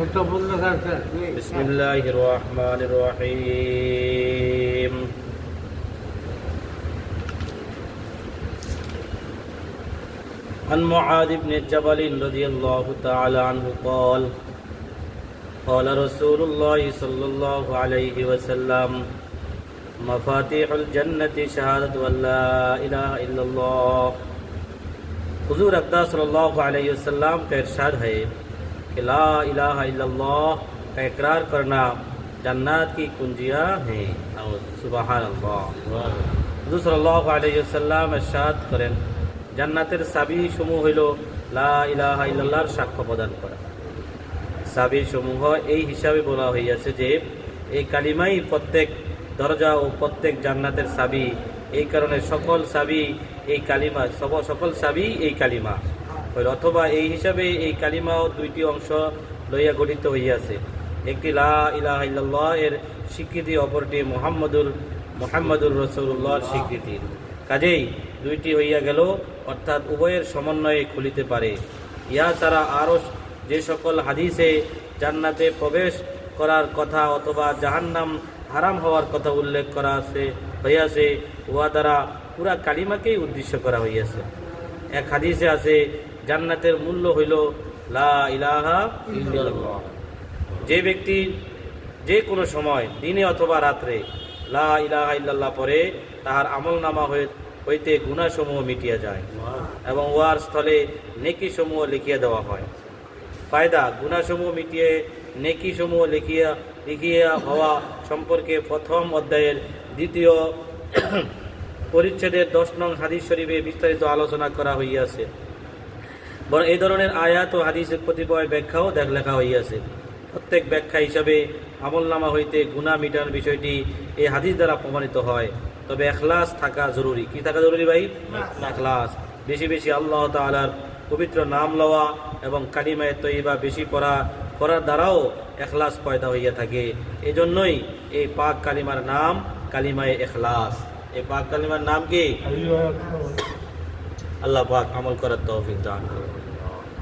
بسم الله الرحمن الرحيم عن معاذ بن جبل رضي الله تعالى عنه قال قال رسول الله صلى الله عليه وسلم مفاتيح الجنة شهادة أن لا إله إلا الله हुजूर अक़दस सल्लल्लाहु अलैहि वसल्लम का इरशाद है कि ला इलाहा इल्लल्लाह का इकरार करना जन्नत की कुंजियाँ हैं। सुबहान अल्लाह। हुजूर सल्लल्लाहु अलैहि वसल्लम इरशाद करें জান্নাতের চাবি সমূহ হইল লা ইলাহা ইল্লাল্লাহর সাক্ষ্য প্রদান করা। চাবি সমূহ এই হিসাবে বলা হইয়াছে যে এই কালিমাই প্রত্যেক দরজা ও প্রত্যেক জান্নাতের চাবি। এই কারণে সকল চাবি এই কালিমা, সকল চাবি এই কালিমা হইল, অথবা এই হিসাবে এই কালিমাও দুইটি অংশ লইয়া গঠিত হইয়াছে। একটি লা ইলাহা ইল্লাল্লাহ এর স্বীকৃতি, অপরটি মুহাম্মাদুর রাসূলুল্লাহর স্বীকৃতি। কাজেই দুইটি হইয়া গেল, অর্থাৎ উভয়ের সমন্বয়ে খুলিতে পারে। ইহা ছাড়া আরও যে সকল হাদিসে জান্নাতে প্রবেশ করার কথা অথবা জাহান্নাম হারাম হওয়ার কথা উল্লেখ করা হইয়াছে, উহা দ্বারা পুরা কালিমাকেই উদ্দেশ্য করা হইয়াছে। এক হাদিসে আছে জান্নাতের মূল্য হইল লা ইলাহা ইল্লাল্লাহ। যে ব্যক্তি যে কোনো সময় দিনে অথবা রাত্রে লা ইলাহা ইল্লাল্লাহ পরে তাহার আমলনামা হইতে গুনাহসমূহ মিটিয়া যায় এবং উহার স্থলে নেকিসমূহ লিখিয়া দেওয়া হয়। ফায়দা: গুনাহসমূহ মিটিয়ে নেকিসমূহ লিখিয়া হওয়া সম্পর্কে প্রথম অধ্যায়ের 2 পরিচ্ছেদের 10 নং হাদিস শরীফে বিস্তারিত আলোচনা করা হইয়াছে। বরং এই ধরনের আয়াত ও হাদিসের কতিপয় ব্যাখ্যাও লেখা হইয়াছে। প্রত্যেক ব্যাখ্যা হিসাবে আমলনামা হইতে গুনাহ মিটানোর বিষয়টি এই হাদিস দ্বারা প্রমাণিত হয়। তবে এখলাস থাকা জরুরি। কি থাকা জরুরি ভাই? এখলাস। বেশি বেশি আল্লাহ তাআলার পবিত্র নাম লওয়া এবং কালিমায়ে তয়্যিবা বেশি পড়ার দ্বারাও এখলাস পয়দা হইয়া থাকে। এজন্যই এই পাক কালিমার নাম কালিমায়ে এখলাস। এই পাক কালিমার নাম কি? আল্লাহ পাক আমল করার তৌফিক দান করুন।